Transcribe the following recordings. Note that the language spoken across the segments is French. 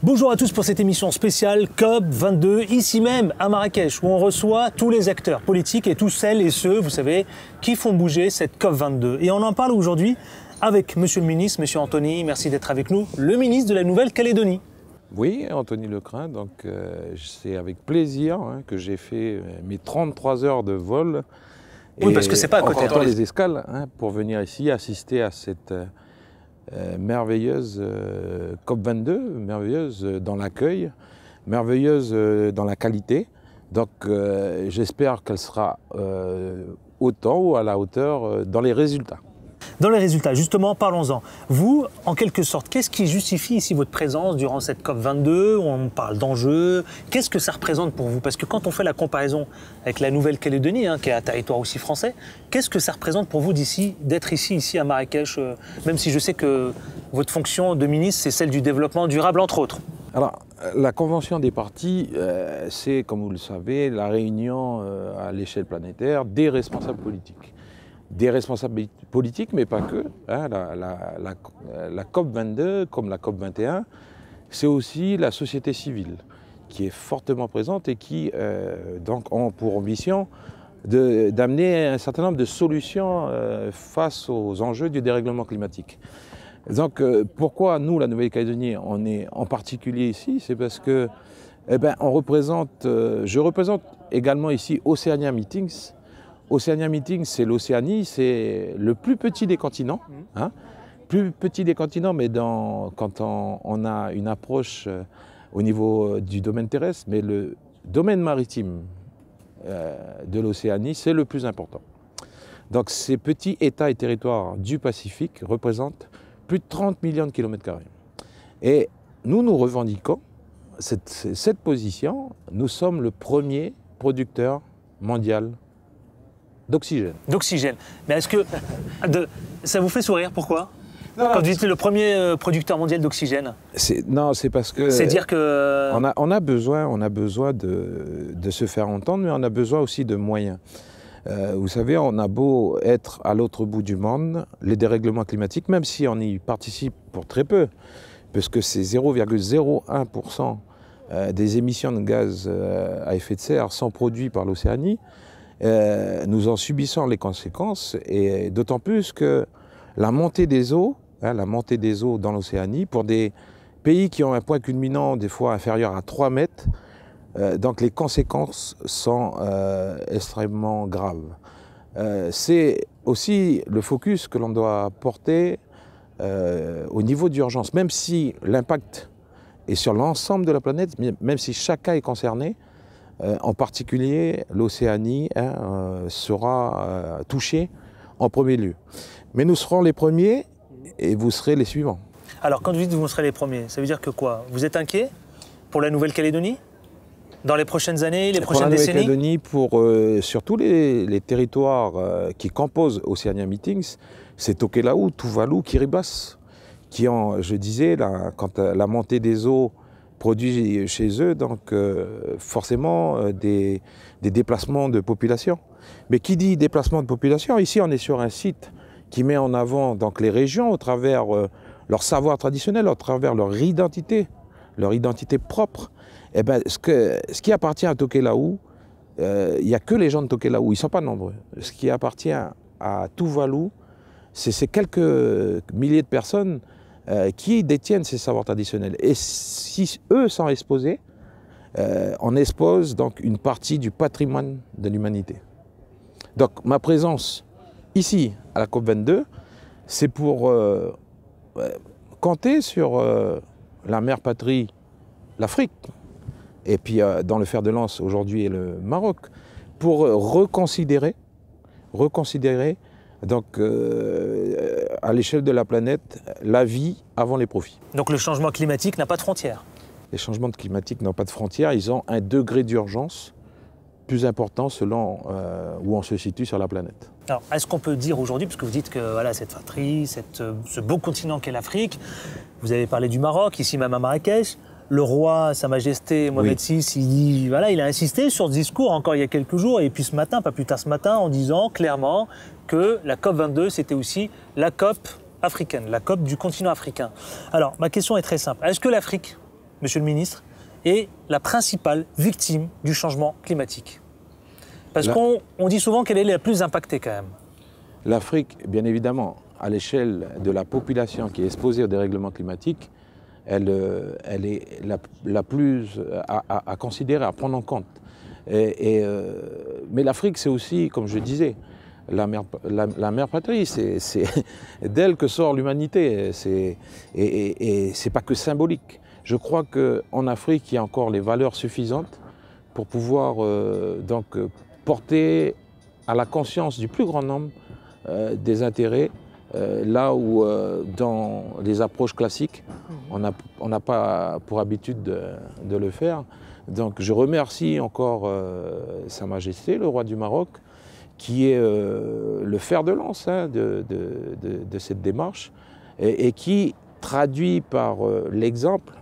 Bonjour à tous pour cette émission spéciale COP22, ici même à Marrakech, où on reçoit tous les acteurs politiques et tous celles et ceux, vous savez, qui font bouger cette COP22. Et on en parle aujourd'hui avec Monsieur le ministre, Monsieur Anthony, merci d'être avec nous, le ministre de la Nouvelle-Calédonie. Oui, Anthony Lecrin, donc c'est avec plaisir que j'ai fait mes 33 heures de vol. Oui, parce que c'est pas à côté. En comptant les escales, pour venir ici assister à cette merveilleuse COP22, merveilleuse dans l'accueil, merveilleuse dans la qualité. Donc j'espère qu'elle sera autant ou à la hauteur dans les résultats. Dans les résultats, justement, parlons-en. Vous, en quelque sorte, qu'est-ce qui justifie ici votre présence durant cette COP22? On parle d'enjeux. Qu'est-ce que ça représente pour vous? Parce que quand on fait la comparaison avec la Nouvelle-Calédonie, qui est un territoire aussi français, qu'est-ce que ça représente pour vous d'être ici à Marrakech, même si je sais que votre fonction de ministre, c'est celle du développement durable, entre autres? Alors, la Convention des parties, c'est, comme vous le savez, la réunion à l'échelle planétaire des responsables politiques. Des responsables politiques, mais pas que. La COP22, comme la COP21, c'est aussi la société civile qui est fortement présente et qui donc ont pour ambition d'amener un certain nombre de solutions face aux enjeux du dérèglement climatique. Donc pourquoi nous, la Nouvelle-Calédonie, on est en particulier ici? C'est parce que je représente également ici Oceania Meetings. Oceania Meeting, c'est l'Océanie, c'est le plus petit des continents. Plus petit des continents, mais quand on a une approche au niveau du domaine terrestre, mais le domaine maritime de l'Océanie, c'est le plus important. Donc ces petits États et territoires du Pacifique représentent plus de 30 millions de kilomètres carrés. Et nous revendiquons cette position. Nous sommes le premier producteur mondial d'oxygène. D'oxygène. Mais est-ce que ça vous fait sourire? Pourquoi? Quand vous dites le premier producteur mondial d'oxygène? Non, c'est parce que... C'est dire que... On a besoin de se faire entendre, mais on a besoin aussi de moyens. Vous savez, on a beau être à l'autre bout du monde, les dérèglements climatiques, même si on y participe pour très peu, parce que c'est 0,01% des émissions de gaz à effet de serre sont produits par l'Océanie, nous en subissons les conséquences, et d'autant plus que la montée des eaux dans l'Océanie, pour des pays qui ont un point culminant des fois inférieur à 3 mètres, donc les conséquences sont extrêmement graves. C'est aussi le focus que l'on doit porter au niveau d'urgence, même si l'impact est sur l'ensemble de la planète, même si chacun est concerné. En particulier, l'Océanie sera touchée en premier lieu. Mais nous serons les premiers et vous serez les suivants. Alors, quand vous dites que vous serez les premiers, ça veut dire que quoi? Vous êtes inquiet pour la Nouvelle-Calédonie? Dans les prochaines années, les prochaines décennies? Pour la Nouvelle-Calédonie, sur tous les territoires qui composent Oceania Meetings, c'est Tokelau, Tuvalu, Kiribati, qui ont, je disais, quand la montée des eaux produit chez eux, donc forcément des déplacements de population. Mais qui dit déplacement de population? Ici, on est sur un site qui met en avant donc, les régions au travers leur savoir traditionnel, au travers leur identité propre. Et ben, ce qui appartient à Tokelau, il n'y a que les gens de Tokelau, ils ne sont pas nombreux. Ce qui appartient à Tuvalu, c'est ces quelques milliers de personnes qui détiennent ces savoirs traditionnels. Et si eux sont exposés, on expose donc une partie du patrimoine de l'humanité. Donc ma présence ici à la COP22, c'est pour compter sur la mère patrie, l'Afrique, et puis dans le fer de lance aujourd'hui et le Maroc, pour reconsidérer donc, à l'échelle de la planète, la vie avant les profits. Donc le changement climatique n'a pas de frontières? Les changements climatiques n'ont pas de frontières, ils ont un degré d'urgence plus important selon où on se situe sur la planète. Alors, est-ce qu'on peut dire aujourd'hui, parce que vous dites que voilà, cette patrie, ce beau continent qu'est l'Afrique, vous avez parlé du Maroc, ici même à Marrakech, le roi, Sa Majesté Mohamed VI, il a insisté sur ce discours encore il y a quelques jours, et puis ce matin, pas plus tard ce matin, en disant clairement que la COP22, c'était aussi la COP africaine, la COP du continent africain. Alors, ma question est très simple. Est-ce que l'Afrique monsieur le ministre, est la principale victime du changement climatique? Parce qu'on dit souvent qu'elle est la plus impactée quand même. L'Afrique, bien évidemment, à l'échelle de la population qui est exposée au dérèglement climatique, elle est la plus à considérer, à prendre en compte. Mais l'Afrique, c'est aussi, comme je disais, la mère patrie, c'est d'elle que sort l'humanité, et c'est pas que symbolique. Je crois qu'en Afrique, il y a encore les valeurs suffisantes pour pouvoir porter à la conscience du plus grand nombre des intérêts, là où dans les approches classiques, on n'a pas pour habitude de le faire. Donc je remercie encore Sa Majesté, le roi du Maroc, qui est le fer de lance de cette démarche et qui traduit par l'exemple,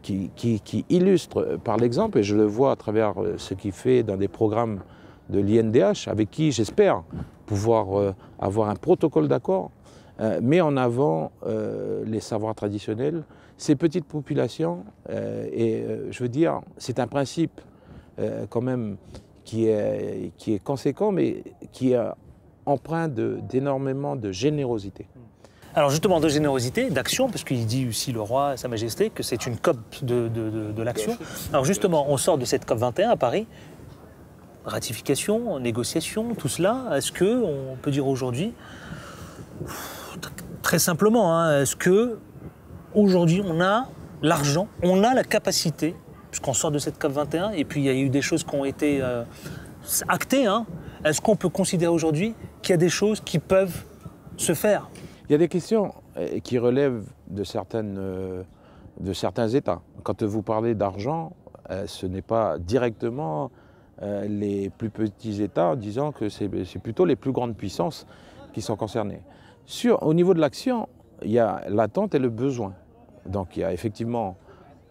qui illustre par l'exemple, et je le vois à travers ce qu'il fait dans des programmes de l'INDH, avec qui j'espère pouvoir avoir un protocole d'accord, met en avant les savoirs traditionnels, ces petites populations, et je veux dire, c'est un principe quand même qui est conséquent, mais qui est empreint d'énormément de générosité. Alors justement, de générosité, d'action, parce qu'il dit aussi le roi, Sa Majesté, que c'est une COP de l'action. Alors justement, on sort de cette COP 21 à Paris, ratification, négociation, tout cela. Est-ce qu'on peut dire aujourd'hui, très simplement, est-ce qu'aujourd'hui on a l'argent, on a la capacité, puisqu'on sort de cette COP 21, et puis il y a eu des choses qui ont été actées, est-ce qu'on peut considérer aujourd'hui qu'il y a des choses qui peuvent se faire? Il y a des questions qui relèvent de certains États. Quand vous parlez d'argent, ce n'est pas directement les plus petits États, en disant que c'est plutôt les plus grandes puissances qui sont concernées. Au niveau de l'action, il y a l'attente et le besoin. Donc il y a effectivement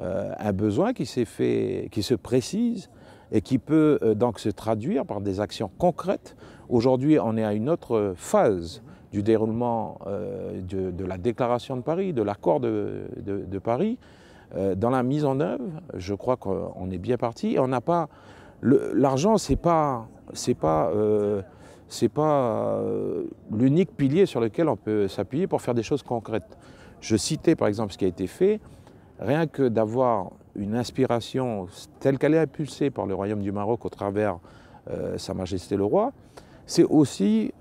un besoin qui se précise et qui peut donc se traduire par des actions concrètes. Aujourd'hui, on est à une autre phase du déroulement de la déclaration de Paris, de l'accord de Paris. Dans la mise en œuvre, je crois qu'on est bien parti. On n'a pas l'argent, c'est pas l'unique pilier sur lequel on peut s'appuyer pour faire des choses concrètes. Je citais par exemple ce qui a été fait, rien que d'avoir une inspiration telle qu'elle est impulsée par le Royaume du Maroc au travers Sa Majesté le Roi, c'est aussi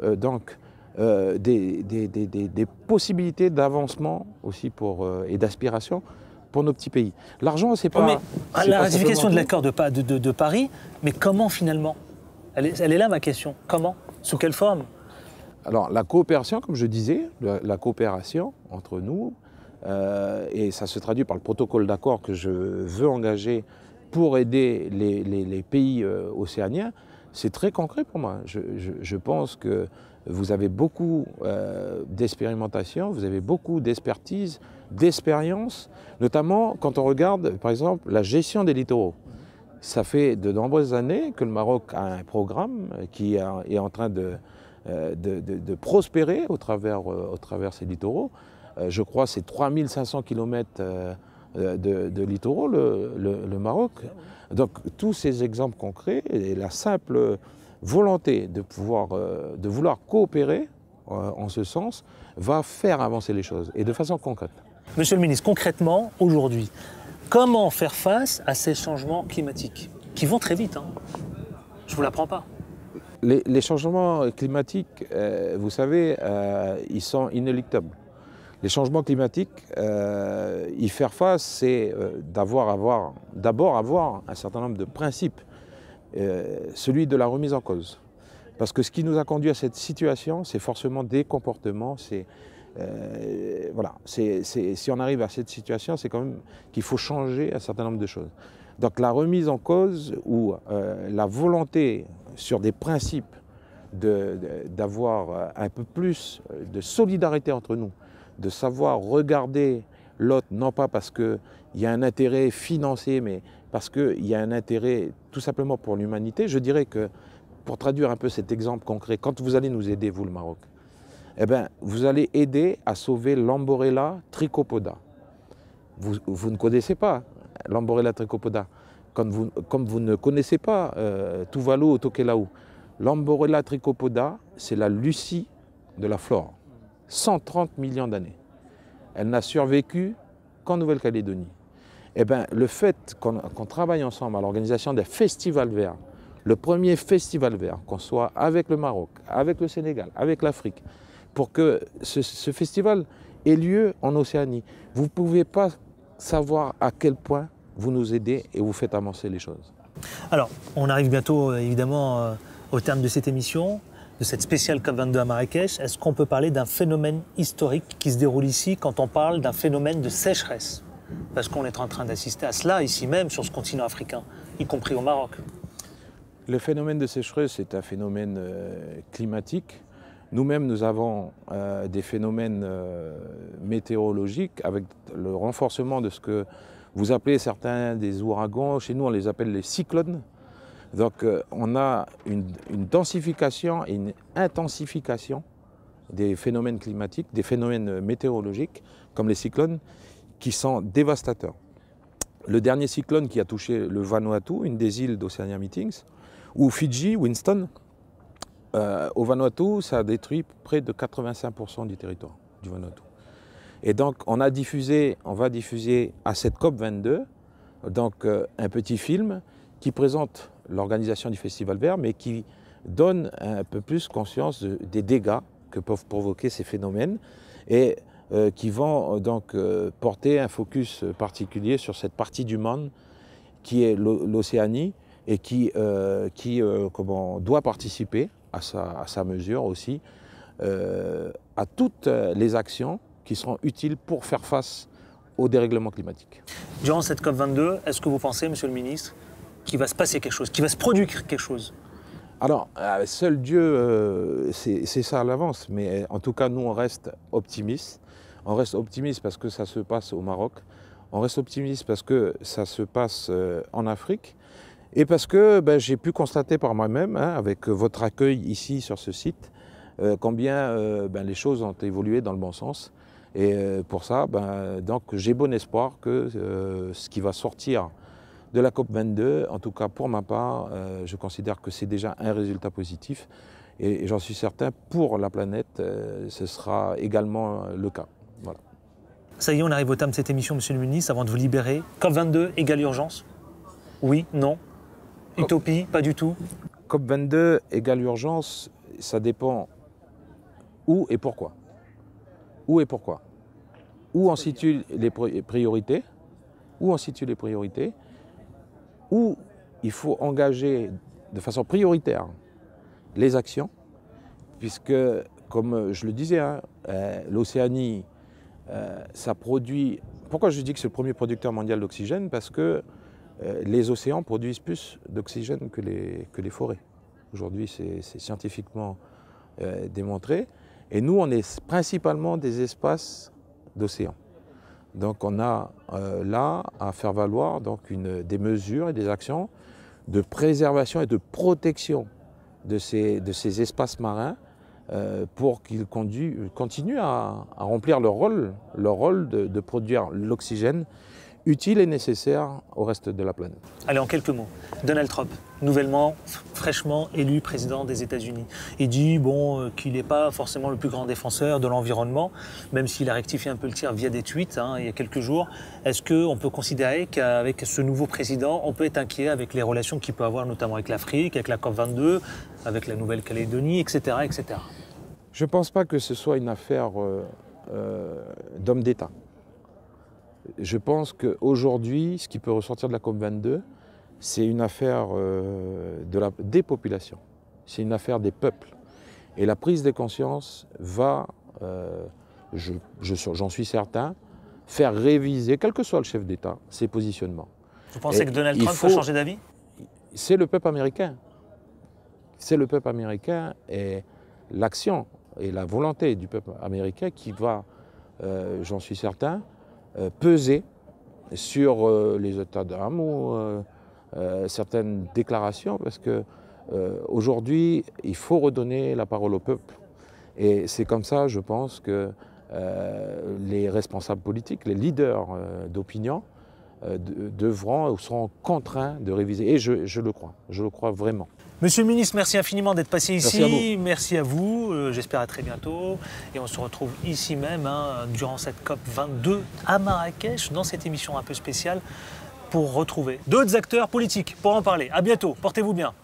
des possibilités d'avancement aussi et d'aspiration pour nos petits pays. L'argent, c'est pas... la ratification de l'accord de Paris, mais comment finalement? Elle est là ma question. Comment? Sous quelle forme? Alors la coopération, comme je disais, la coopération entre nous, et ça se traduit par le protocole d'accord que je veux engager pour aider les pays océaniens, c'est très concret pour moi. Je pense que vous avez beaucoup d'expérimentation, vous avez beaucoup d'expertise, d'expérience, notamment quand on regarde, par exemple, la gestion des littoraux. Ça fait de nombreuses années que le Maroc a un programme qui est en train de prospérer au travers ses littoraux. Je crois que c'est 3500 km de littoraux, le Maroc. Donc tous ces exemples concrets et la simple volonté de vouloir coopérer en ce sens va faire avancer les choses et de façon concrète. Monsieur le ministre, concrètement, aujourd'hui, comment faire face à ces changements climatiques qui vont très vite, je ne vous l'apprends pas. Les changements climatiques, vous savez, ils sont inéluctables. Les changements climatiques, y faire face, c'est d'abord avoir un certain nombre de principes. Celui de la remise en cause. Parce que ce qui nous a conduit à cette situation, c'est forcément des comportements. Si on arrive à cette situation, c'est quand même qu'il faut changer un certain nombre de choses. Donc la remise en cause ou la volonté sur des principes d'avoir un peu plus de solidarité entre nous, de savoir regarder l'autre, non pas parce qu'il y a un intérêt financier, mais parce qu'il y a un intérêt tout simplement pour l'humanité. Je dirais que, pour traduire un peu cet exemple concret, quand vous allez nous aider, vous, le Maroc, eh bien, vous allez aider à sauver l'Amborella trichopoda. Vous ne connaissez pas, l'Amborella trichopoda. Comme vous ne connaissez pas Tuvalu ou Tokelau, l'Amborella trichopoda, c'est la Lucie de la flore. 130 millions d'années. Elle n'a survécu qu'en Nouvelle-Calédonie. Eh bien, le fait qu'on travaille ensemble à l'organisation des festivals verts, le premier festival vert, qu'on soit avec le Maroc, avec le Sénégal, avec l'Afrique, pour que ce festival ait lieu en Océanie, vous ne pouvez pas savoir à quel point vous nous aidez et vous faites avancer les choses. Alors, on arrive bientôt, évidemment, au terme de cette émission, de cette spéciale COP22 à Marrakech. Est-ce qu'on peut parler d'un phénomène historique qui se déroule ici quand on parle d'un phénomène de sécheresse? Parce qu'on est en train d'assister à cela ici même, sur ce continent africain, y compris au Maroc. Le phénomène de sécheresse est un phénomène climatique. Nous-mêmes, nous avons des phénomènes météorologiques avec le renforcement de ce que vous appelez certains des ouragans. Chez nous, on les appelle les cyclones. Donc, on a une densification et une intensification des phénomènes climatiques, des phénomènes météorologiques, comme les cyclones, qui sont dévastateurs. Le dernier cyclone qui a touché le Vanuatu, une des îles d'Oceania Meetings, ou Fidji, Winston, au Vanuatu, ça a détruit près de 85% du territoire du Vanuatu. Et donc, on va diffuser à cette COP22 donc, un petit film qui présente l'organisation du Festival Vert, mais qui donne un peu plus conscience des dégâts que peuvent provoquer ces phénomènes et qui vont donc porter un focus particulier sur cette partie du monde qui est l'Océanie et qui doit participer à sa mesure aussi à toutes les actions qui seront utiles pour faire face au dérèglement climatique. Durant cette COP22, est-ce que vous pensez, Monsieur le Ministre, qu'il va se passer quelque chose, qu'il va se produire quelque chose? Alors, seul Dieu, c'est ça à l'avance, mais en tout cas, nous, on reste optimistes. On reste optimiste parce que ça se passe au Maroc. On reste optimiste parce que ça se passe en Afrique. Et parce que j'ai pu constater par moi-même, avec votre accueil ici sur ce site, combien les choses ont évolué dans le bon sens. Et pour ça, donc j'ai bon espoir que ce qui va sortir de la COP22, en tout cas pour ma part, je considère que c'est déjà un résultat positif. Et j'en suis certain, pour la planète, ce sera également le cas. Voilà. Ça y est, on arrive au terme de cette émission, Monsieur le Ministre, avant de vous libérer. COP22 égale urgence? Oui, non? Utopie, pas du tout? COP22 égale urgence, ça dépend où et pourquoi. Où et pourquoi. Où on situe les priorités, où il faut engager de façon prioritaire les actions, puisque, comme je le disais, l'Océanie, ça produit... Pourquoi je dis que c'est le premier producteur mondial d'oxygène? Parce que les océans produisent plus d'oxygène que les forêts. Aujourd'hui, c'est scientifiquement démontré. Et nous, on est principalement des espaces d'océans. Donc on a là à faire valoir donc, des mesures et des actions de préservation et de protection de ces espaces marins pour qu'ils continuent à remplir leur rôle de produire l'oxygène utile et nécessaire au reste de la planète. Allez, en quelques mots, Donald Trump, nouvellement, fraîchement élu président des États-Unis, il dit qu'il n'est pas forcément le plus grand défenseur de l'environnement, même s'il a rectifié un peu le tir via des tweets il y a quelques jours. Est-ce qu'on peut considérer qu'avec ce nouveau président, on peut être inquiet avec les relations qu'il peut avoir notamment avec l'Afrique, avec la COP22, avec la Nouvelle-Calédonie, etc., etc. Je ne pense pas que ce soit une affaire d'homme d'État. Je pense qu'aujourd'hui, ce qui peut ressortir de la COP22, c'est une affaire de la dépopulation. C'est une affaire des peuples. Et la prise de conscience va, j'en suis certain, faire réviser, quel que soit le chef d'État, ses positionnements. Vous pensez que Donald Trump peut changer d'avis? C'est le peuple américain. C'est le peuple américain et l'action et la volonté du peuple américain qui va, j'en suis certain, peser sur les états d'âme ou certaines déclarations, parce que aujourd'hui, il faut redonner la parole au peuple. Et c'est comme ça, je pense, que les responsables politiques, les leaders d'opinion, devront ou seront contraints de réviser. Et je le crois vraiment. Monsieur le ministre, merci infiniment d'être passé ici. Merci à vous. Merci à vous. J'espère à très bientôt. Et on se retrouve ici même, durant cette COP 22 à Marrakech, dans cette émission un peu spéciale, pour retrouver d'autres acteurs politiques, pour en parler. À bientôt. Portez-vous bien.